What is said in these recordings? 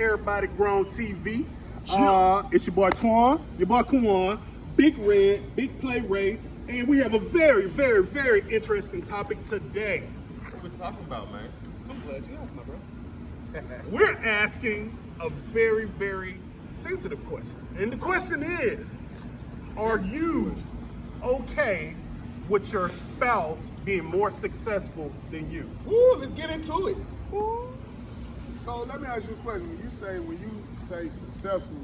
Everybody Grown TV. It's your boy Twan, your boy Kwan, Big Red, Big Play Ray, and we have a very, very, very interesting topic today. What we talking about, man? I'm glad you asked, my bro. We're asking a very, very sensitive question. And the question is, are you okay with your spouse being more successful than you? Ooh, let's get into it. Ooh. So let me ask you a question. When you say successful,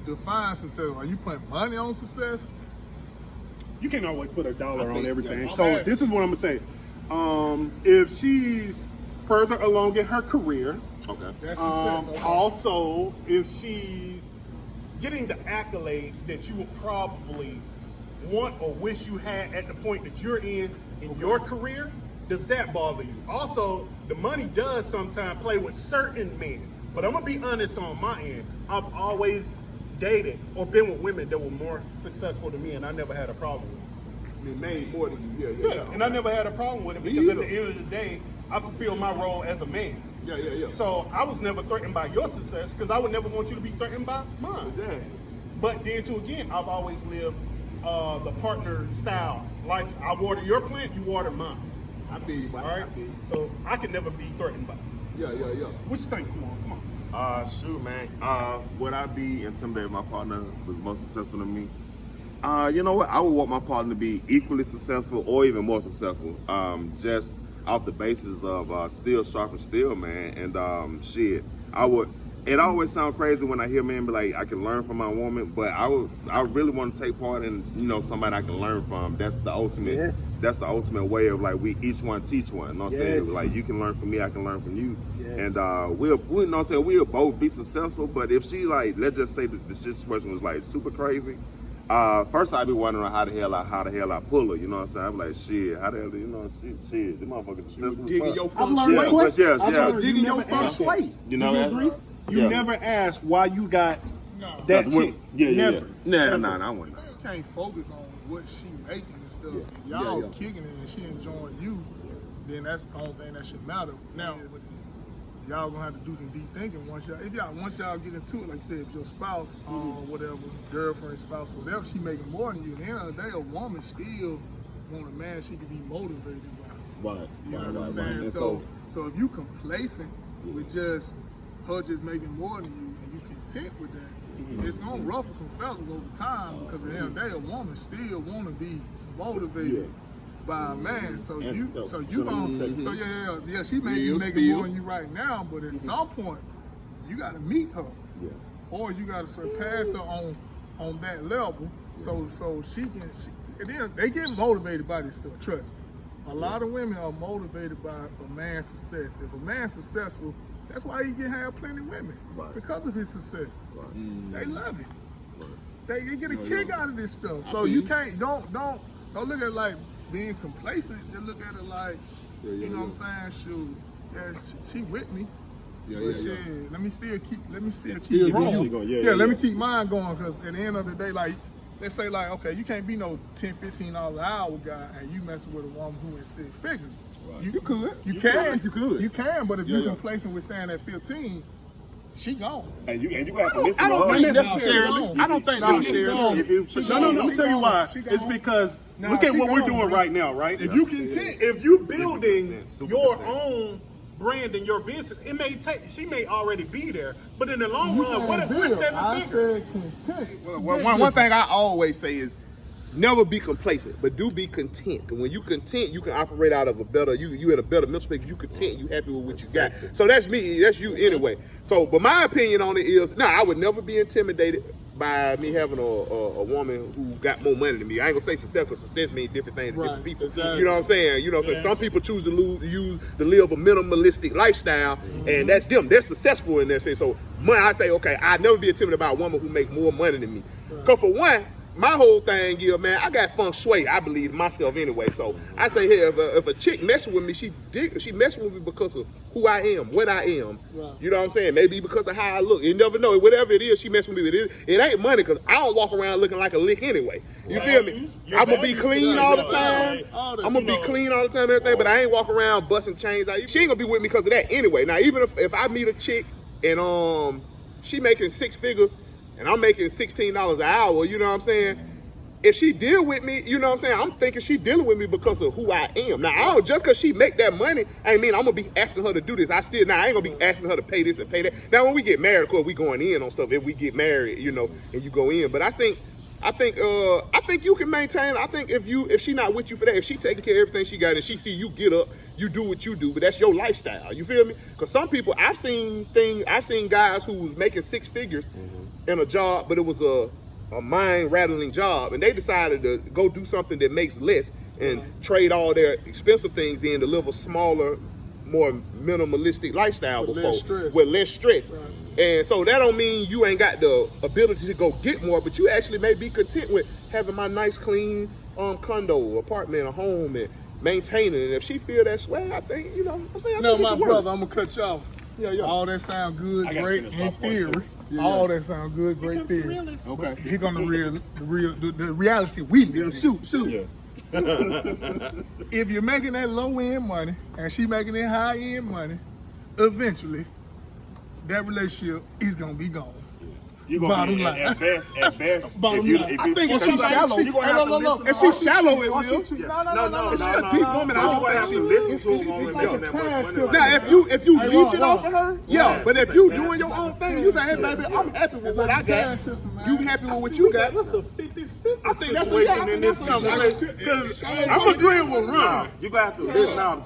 define success. Are you putting money on success? You can't always put a dollar on everything. Yeah, so this is what I'm gonna say. If she's further along in her career, okay, that's success. Okay. Also, if she's getting the accolades that you would probably want or wish you had at the point that you're in your career, does that bother you? Also, the money does sometimes play with certain men. But I'm gonna be honest on my end. I've always dated or been with women that were more successful than me, and I never had a problem with it. They made more than you. Yeah. And I never had a problem with it because at the end of the day, I fulfill my role as a man. Yeah. So I was never threatened by your success because I would never want you to be threatened by mine. Exactly. But then too again, I've always lived the partner style. Like I water your plant, you water mine. I feel you, all right? So I can never be threatened by it. Yeah. What you think? Come on. Shoot, man. Would I be intimidated if my partner was more successful than me? You know what? I would want my partner to be equally successful or even more successful. Just off the basis of steel sharpens steel, man. And shit, I would. It always sounds crazy when I hear men be like, I can learn from my woman, but I really want to take part in, somebody I can learn from. That's the ultimate. Yes. That's the ultimate way of like we each one teach one. You know what I'm saying? Like you can learn from me, I can learn from you. Yes. And we'll both be successful. But if she like, let's just say the situation was like super crazy. First I'd be wondering how the hell I pull her. You know what I'm saying? I'm like, shit, how the hell shit, the motherfucker's successful. Digging your I've learned questions. Yeah. Digging your feng shui. You know that? Agree? You never asked why you got that chick. Never. Nah, I wouldn't. You can't focus on what she making and stuff. If y'all kicking it and she enjoying you, then that's the only thing that should matter. Now, y'all gonna have to do some deep thinking once y'all get into it. Like I said, if your spouse or whatever, girlfriend, spouse, whatever, she making more than you. At the end of the day, a woman still want a man she can be motivated by. Right. You know what I'm saying? And so if you complacent with just her just making more than you and you content with that, it's gonna ruffle some feathers over time because at the end of the day, a woman still wanna be motivated by a man. So she may be making more than you right now, but at some point you gotta meet her. Yeah. Or you gotta surpass her on that level so she can they get motivated by this stuff, trust me. A lot of women are motivated by a man's success. If a man's successful, that's why he can have plenty of women, because of his success. Right. They love it. Right. They get a kick out of this stuff. So you can't don't look at it like being complacent. Just look at it like you know what I'm saying. Shoot, she with me. Let me still keep growing. Let me keep mine going because at the end of the day, like. Let's say like, okay, you can't be no $10, $15 an hour guy and you messing with a woman who is 6 figures. Right. You could. You can, but if you're complacent with staying at 15, she gone. And you got to listen I don't think necessarily. I don't think necessarily. Let me tell you why. It's because look at what we're doing right now, right? If you content, if you building your own brand in your business, she may already be there, but in the long run, what if we're 7 figures? One thing I always say is never be complacent, but do be content. Because when you content, you can operate out of a better, you in a better mental space. You content, you happy with what you got. So that's me, that's you anyway. So, but my opinion on it is, I would never be intimidated by me having a woman who got more money than me. I ain't gonna say success because success means different things to different people. Exactly. You know what I'm saying? So some people choose to live a minimalistic lifestyle, and that's them. They're successful in that sense. So I say, okay, I'd never be intimidated by a woman who make more money than me. Because for one, my whole thing is, man, I got feng shui, I believe myself anyway. So I say, hey, if a chick messing with me, she messing with me because of who I am, what I am. Right. You know what I'm saying? Maybe because of how I look. You never know. Whatever it is, she messing with me. It ain't money, because I don't walk around looking like a lick anyway. You feel me? Your I'm gonna be values clean today, all the you know, time. like, I'm gonna be clean all the time and everything, but I ain't walking around busting chains out. She ain't gonna be with me because of that anyway. Now, even if I meet a chick and she making 6 figures and I'm making $16 an hour, you know what I'm saying? If she deal with me, you know what I'm saying, I'm thinking she dealing with me because of who I am. Now, I don't, just because she make that money, I mean, I'm gonna be asking her to do this. I ain't gonna be asking her to pay this and pay that. Now, when we get married, of course, we going in on stuff. If we get married, you know, and you go in, but I think you can maintain. I think if she not with you for that, if she taking care of everything she got and she see you get up, you do what you do, but that's your lifestyle. You feel me? Because some people, I've seen guys who was making 6 figures in a job, but it was a mind rattling job, and they decided to go do something that makes less and trade all their expensive things in to live a smaller, more minimalistic lifestyle with less stress. Right. And so that don't mean you ain't got the ability to go get more, but you actually may be content with having my nice, clean condo, apartment, a home, and maintaining it. And if she feel that swag, I think, you know, No, my brother, I'm gonna cut you off. Yeah. All that sound good, I gotta great finish my in point, theory. too. Yeah. All that sound good, great theory. Okay. Here gonna the reality we live. Shoot. Yeah. If you're making that low end money and she making that high end money, eventually that relationship is gonna be gone. You're gonna Bottom be line. at best. Bottom if you, line. If I you, think if because she's shallow, you're gonna have to listen. if she's shallow, it will. No. If she's a deep woman, I You're don't gonna have think to she listen to a woman making that much money. like Now, that. if you Hey, leeching Ron, off of her, yeah. But if you doing your own thing, you say, hey, baby, I'm happy with what I got. You happy with what you got? That's a 50-50 I think that's situation in this conversation. Because I'm agreeing with Ron. You gonna have to listen now.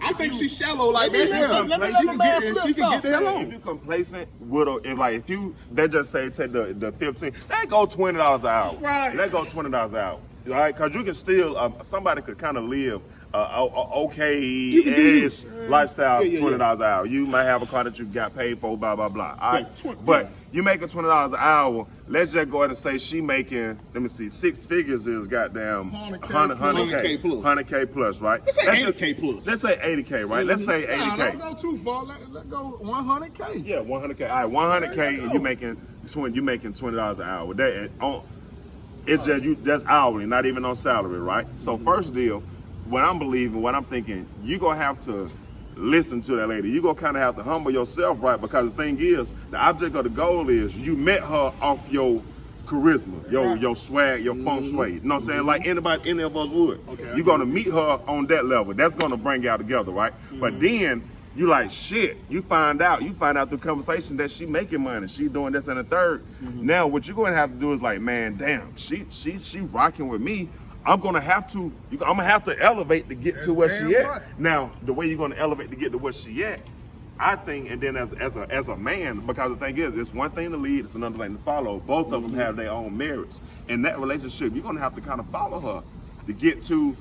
I think she's shallow like that. let me let the man She can get the hell If on. you complacent with her, if you they just say take the 15, they go $20 an hour. Right. They go $20 an hour. Right? Because you can still somebody could kind of live okay-ish lifestyle $20 an hour. You might have a car that you got paid for, blah blah blah. All right, but you making $20 an hour. Let's just go ahead and say she making, let me see, 6 figures is goddamn 100K plus, right? Let's say 80K plus. Let's say 80K, right? Let's say 80K. Nah, don't go too far. Let go 100K. Yeah, 100K. All right, 100K, and you making $20 an hour. It's just you. That's hourly, not even on salary, right? So first deal, what I'm believing, what I'm thinking, you gonna have to listen to that lady. You gonna kind of have to humble yourself, right? Because the thing is, the object of the goal is you met her off your charisma, your swag, your feng shui. You know what I'm saying? Like any of us would. Okay. You're gonna meet her on that level. That's gonna bring y'all together, right? But then you like shit. You find out through conversation that she making money. She doing this and the third. Now what you're gonna have to do is like, man, damn, she rocking with me. I'm gonna have to elevate to get to where she damn at. right. Now the way you're gonna elevate to get to where she at, I think, and then as a man, because the thing is, it's one thing to lead, it's another thing to follow. Both of them have their own merits. In that relationship, you're gonna have to kind of follow her to get to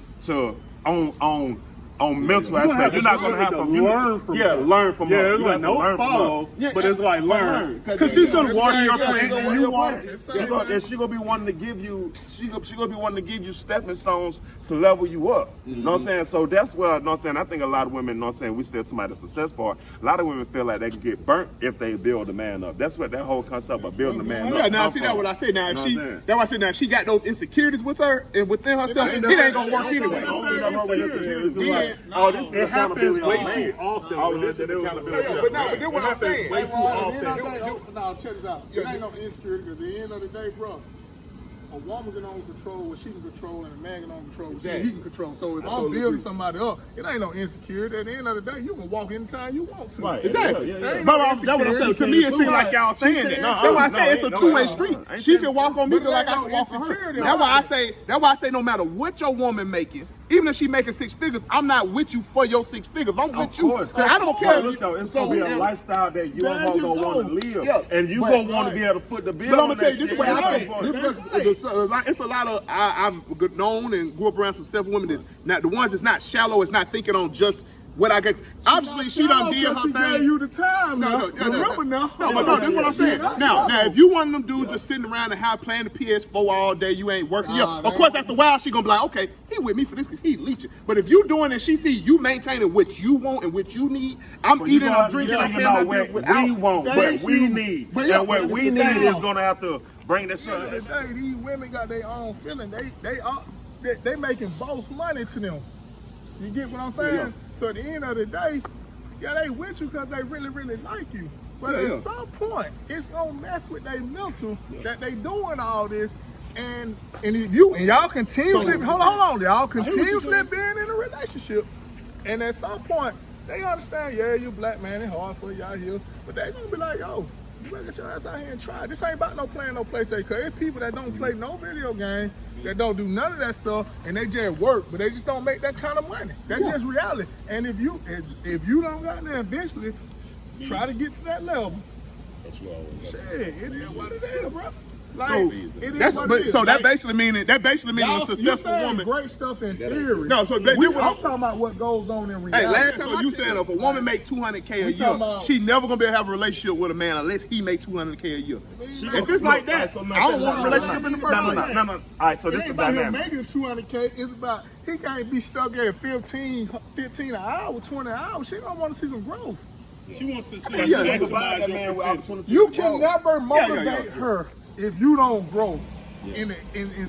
on mental aspect. You're not gonna have to learn from her. learn from her. Yeah, it's You like have to no learn from her. follow, but it's like learn. Because she's gonna water your plant, and you want. And she gonna be wanting to give you, she gonna be wanting to give you stepping stones to level you up. You know what I'm saying? So that's where, you know what I'm saying, I think a lot of women, you know what I'm saying, we still talking about the success part. A lot of women feel like they can get burnt if they build a man up. That's what that whole concept of building a man up. Yeah, now come see from. that what I say. Now if You know she, what I'm saying? that's why I say now if she got those insecurities with her and within herself, it ain't gonna work anyway. It happens way too often. Oh, Ron, this is that it was- accountability. But now, but then what I'm It happens saying, way too often. No, check this out. It ain't no insecurity because at the end of the day, bro, a woman can only control what she can control, and a man can only control what he can control. So if I'm totally building agree. somebody up, it ain't no insecurity. At the end of the day, you can walk anytime you want to. Right. exactly. Yeah. Ain't But no that's what I'm saying. To me, it seems like y'all saying that. can't- That's why I say it's a no, two-way no. street. Ain't She saying can walk on me but just like there I ain't can no walk on her. insecurity That's why I about say. That's why I say no matter what your woman making, even if she making 6 figures, I'm not with you for your 6 figures. I'm with you. course. 'Cause I don't care. It's gonna be a lifestyle that you and her gonna want to live, Yeah. and you But- gonna want to be able to put the bill. But I'm on gonna tell you that this shit. way I That's think. important. It's a lot of I've known and grew up around some several women that's not the ones that's not shallow. It's not thinking on just what I guess, obviously she done did her She thing. gave you the time now. Remember now. No, but no, that's what I'm saying. Now, if you one of them dudes just sitting around the house playing the PS4 all day, you ain't working. Nah, Of course, after a while, she gonna be like, okay, he with me for this because he leeching. But if you doing it, she see you maintaining what you want and what you need. I'm eating, I'm drinking, I'm about paying what my bills we want, what Thank we you. need, But yeah, and what but we it's need the is thing. gonna have to bring this At the end of the day, these women got their own feeling. They making boss money to them. You get what I'm saying? Yeah. So at the end of the day, yeah, they with you because they really, really like you. But at some point, it's gonna mess with their mental that they doing all this. And if you and y'all continuously hold on, y'all continuously being in a relationship. And at some point, they understand, yeah, you black man, it's hard for you out here. But they gonna be like, yo, you better get your ass out here and try. This ain't about no playing no PlayStation. Cause it's people that don't play no video game, that don't do none of that stuff, and they just work, but they just don't make that kind of money. That's just reality. And if you don't got there eventually, try to get to that level. Shit, it is what it is, bro. Like, it is what it is. So that Like, basically meaning a successful saying woman. great stuff in theory. No, so I'm talking about what goes on in reality. Hey, last time you said if a woman make $200K a We talking year, about- she never gonna be able to have a relationship with a man unless he make $200K a year. If it's like that, I don't want a relationship in the first place. No. All right, so It this ain't is about him dynamic. making 200K. It's about he can't be stuck at 15 an hour, 20 hours. She gonna want to see some growth. She wants to see Yeah, you provide maximize that your man with potential. opportunity. You can never Yeah. motivate her if you don't grow in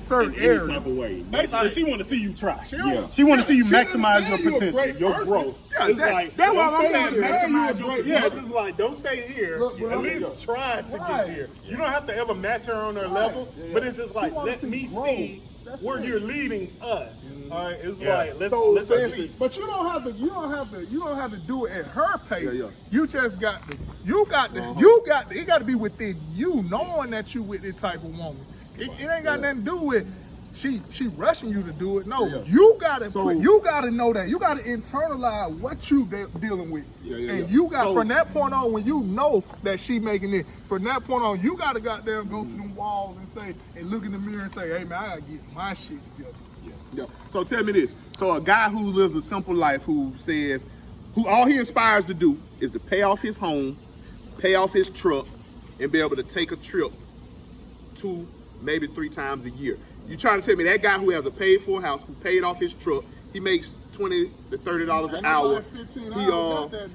certain Any areas. type of way. Basically, she want to see you try. Yeah. She want to see you She maximize your understand you a potential, great your person. growth. Yeah, It's that- like, that's what don't I'm stay saying. there. Man, you a great Yeah, person. it's just like, don't stay here. Look, At least try to Right. get here. You don't have to ever match her on her Right. level, but it's just like, wanna let see me growth. see That's where it. you're leading us. All right, it's Yeah. like, let's So, see. but you don't have to do it at her pace. Yeah. You just got to, it got to be within you, knowing that you with this type of woman. It ain't got nothing to do with she rushing you to do it. No, you gotta you gotta know that. You gotta internalize what you dealing with. And you got from that point on, when you know that she making it, from that point on, you gotta goddamn go to them walls and say, and look in the mirror and say, hey man, I gotta get my shit together. Yeah. So tell me this. So a guy who lives a simple life, who all he aspires to do is to pay off his home, pay off his truck, and be able to take a trip 2, maybe 3 times a year. You trying to tell me that guy who has a paid for house, who paid off his truck, he makes $20 to $30 an hour.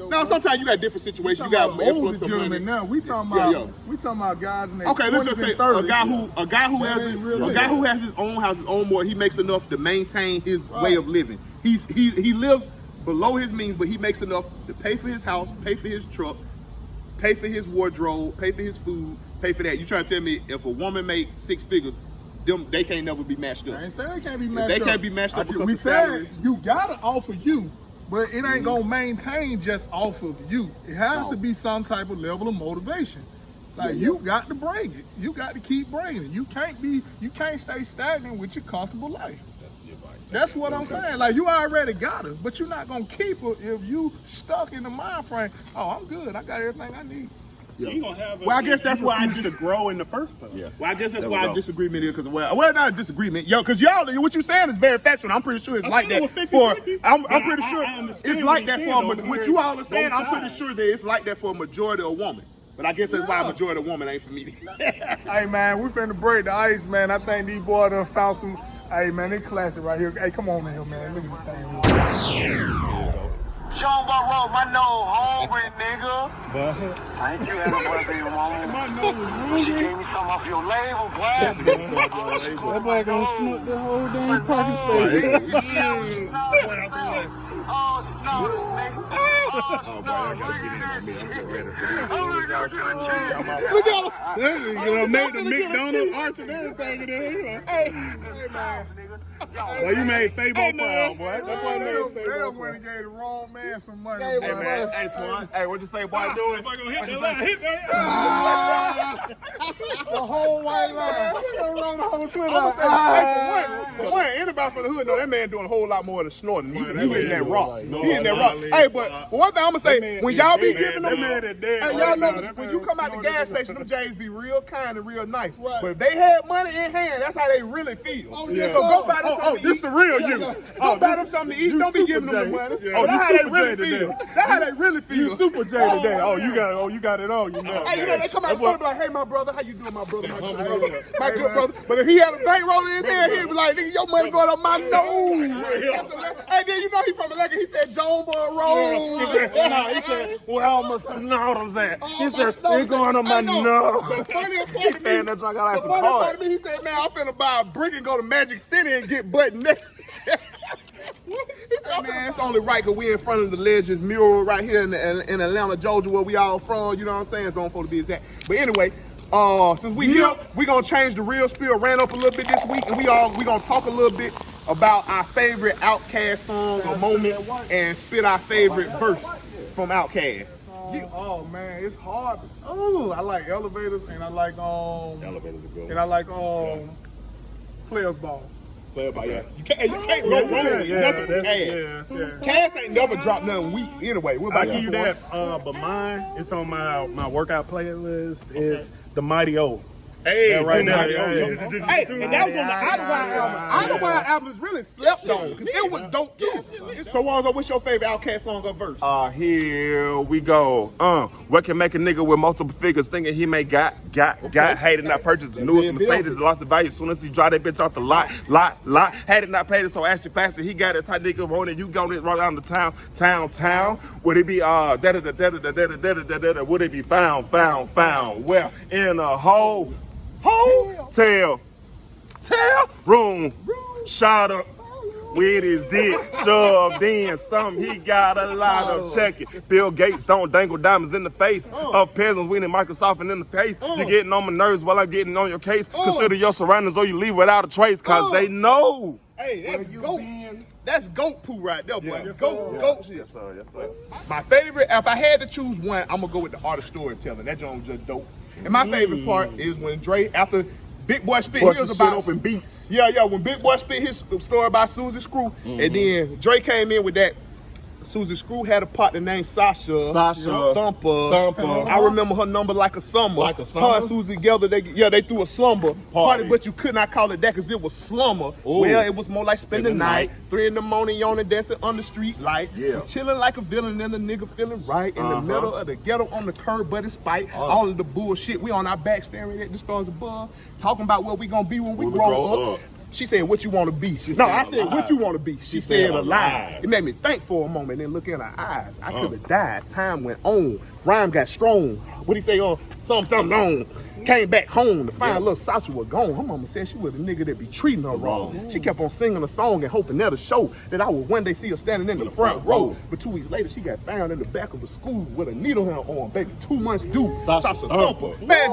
Now sometimes you got different situations. You got influence of money. Now we talking about guys in their Okay, let's 20s just say and 30s. a guy who has his own house, his own mortgage, he makes enough to maintain his way of living. He lives below his means, but he makes enough to pay for his house, pay for his truck, pay for his wardrobe, pay for his food, pay for that. You trying to tell me if a woman make 6 figures, they can't never be matched up? I ain't saying they can't be matched up. They can't be matched up because we of said salary. you gotta offer you, but it ain't gonna maintain just off of you. It has to be some type of level of motivation. Like you got to bring it. You got to keep bringing it. You can't stay stagnant with your comfortable life. That's what I'm saying. Like you already got her, but you're not gonna keep her if you stuck in the mind frame. Oh, I'm good. I got everything I need. You ain't gonna have Well, I guess that's why I refuse to just grow in the first place. Yes. Well, I guess that's There why we our go. disagreement is because well, not a disagreement, because y'all, what you saying is very factual. I'm pretty sure it's I like said that it was for. 50-50, I'm but pretty sure I understand it's what like you're that saying, for. though, What you all are saying, both I'm pretty sides. sure that it's like that for a majority of women. But I guess that's why a Yeah. majority of women ain't for me. Hey man, we finna break the ice, man. I think these boys done found some. Hey man, they classic right here. Hey, come on in here, man. Look at the thing. John Barrow, my nose hungry, nigga. Thank you, anniversary woman. My nose was hungry. She gave me some off your label, boy. Oh, she That boy gonna smoke the whole damn parking space. Oh, snows, nigga. Oh, snows. Look at that shit. Oh, look at that. Look at him. You know, made the McDonald's arch and everything in there. Hey, boy, you made Fabo proud, boy. That boy made They done Fabo went proud. and gave the wrong man some money. Hey, boy. man. Hey, Twan. Hey, what you say, boy? Doing? If I gonna hit that line, hit that. The whole white line. Run the whole Twitter. Hey, for one, anybody from the hood know that man doing a whole lot more than snorting. He that hitting that man rock. was He hitting that rock. snorting. Hey, but one thing I'm gonna say, when y'all be giving them, that man dead hey, right y'all now. know That when man you was come out the snorting. gas station, them Jays be real kind and real nice. Right. But if they had money in hand, that's how they really feel. Oh, So yes, go sir. buy them something to this eat. the real you. Go buy them something to eat. you Don't be Super giving them the J. money. Yeah. Oh, You that's how they Super really J feel. today. That's how they really feel. You Super J Oh, today. Oh, man. you got it on you now. Hey, you know, they come out That's and what- be like, hey, my brother, how you doing, my brother, my good brother, my good brother. But if he had a bankroll in his hand, he'd be like, nigga, your money going up my nose. Hey, then you know he from Atlanta. He said, Joan Boy Road. He said, where all my snouters at? He said, it's it's going on my nose. The funniest part of me, Man, that drunk out like the some funny part cards. of me, he said, man, I'm finna buy a brick and go to Magic City and get butt naked. He said, man, it's only right because we in front of the Legends mural right here in Atlanta, Georgia, where we all from. You know what I'm saying? It's on for to be exact. But anyway, since we here, we gonna change the real spiel. Ran up a little bit this week, and we gonna talk a little bit about our favorite Outkast song or moment, and spit our favorite verse from Outkast. Oh man, it's hard. Oh, I like Elevators and I like Elevators are good. and I like Players Ball. Play about yeah. You can't go wrong with nothing from Cass. yeah. Cass ain't never dropped nothing weak anyway. What I about give you that, but mine, it's on my workout playlist. It's the Mighty O. Hey, Yeah, right now. Hey, and that was on the Idlewild album. Idlewild album is really slept on because it was dope too. So, Wanzo, what's your favorite Outkast song or verse? Here we go. What can make a nigga with multiple figures thinking he may got hated not purchased the newest Mercedes, lost the value as soon as he drive that bitch off the lot. Had it not paid it, so ask you faster. He got it tight nigga on it. You gon' it right around the town. Would it be would it be found? Well, in a hotel room, shot up with his dick shoved in. Something he got a lot of. Check it. Bill Gates don't dangle diamonds in the face of peasants. We need Microsoft and in the face. You're getting on my nerves while I'm getting on your case. Consider your surroundings or you leave without a trace, cause they know. Hey, that's goat. That's goat poo right there, boy. Yes, Goat shit. Yes, sir. Yes, sir. My favorite, if I had to choose one, I'm gonna go with the art of storytelling. That joint was just dope. And my favorite part is when Dre, after Big Boy spit his about open beats. Yeah, when Big Boy spit his story about Susie Screw, and then Dre came in with that. Susie Screw had a partner named Sasha Thumper. I remember her number like a summer. Like a summer? Her and Susie together, they threw a slumber party, but you could not call it that because it was slumber. Well, it was more like spend the night. 3 in the morning, yawning, dancing under street lights. Yeah. Chilling like a villain and a nigga feeling right in the middle of the ghetto on the curb, but in spite all of the bullshit. We on our back staring at the stars above, talking about what we gonna be when we grow up. She said, what you want to be? I said, what you want to be? She said, alive. It made me think for a moment, then look in her eyes. I could have died. Time went on. Rhyme got strong. What he say on something on? Came back home to find little Sasha was gone. Her mama said she was a nigga that be treating her wrong. She kept on singing a song and hoping that'll show that I would one day see her standing in the front row. But 2 weeks later, she got found in the back of a school with a needle in her arm. Baby, 2 months due. Sasha Thumper. Man,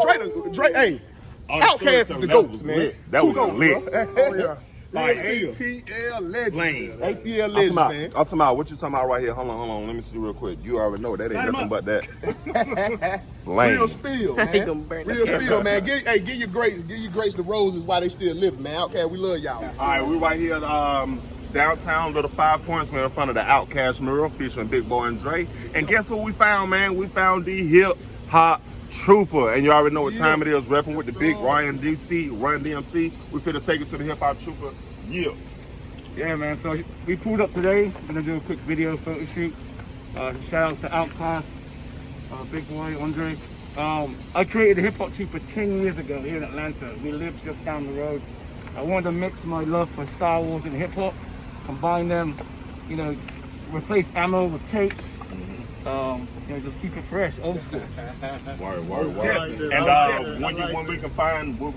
Dre, hey. Outkast is the GOAT, man. That was lit. Oh, yeah. Like Real ATL Legends. ATL Legends, man. I'm talking about what you talking about right here. Hold on. Let me see real quick. You already know that ain't nothing but that. Lame. Real spill, man. Real spill, man. Give your grace the roses while they still living, man. Outkast, we love y'all. All right, we right here downtown, little 5 Points. We're in front of the Outkast mural featuring Big Boy and Dre. And guess what we found, man? We found the Hip Hop Trooper, and you already know what time it is. Repping with the big Run DMC. We finna take it to the Hip Hop Trooper. Yeah, man. So we pulled up today. We're gonna do a quick video photo shoot. Shout outs to Outkast, Big Boy, Andre. I created the Hip Hop Trooper 10 years ago here in Atlanta. We live just down the road. I wanted to mix my love for Star Wars and hip hop, combine them, replace ammo with tapes. Just keep it fresh, old school. Word. And when we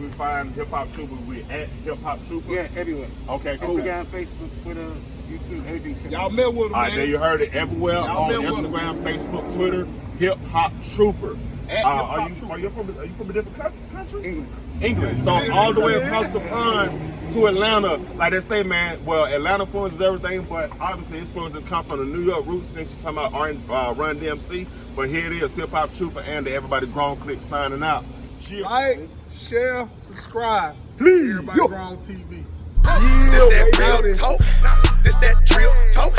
find Hip Hop Trooper, we at Hip Hop Trooper. Yeah, everywhere. Okay, cool. Instagram, Facebook, Twitter, YouTube, everything. Y'all met with him, All right, man. there you heard it everywhere on Instagram, Facebook, Twitter. Hip Hop Trooper. Are you from a different country? England. So all the way across the pond to Atlanta. Like they say, man, well, Atlanta influences everything, but obviously influences come from the New York roots since you're talking about Run DMC. But here it is, Hip Hop Trooper and the Everybody Grown Click signing out. Like, share, subscribe. Please. Everybody Grown TV. Yeah, This that baby. real talk. This that drill talk.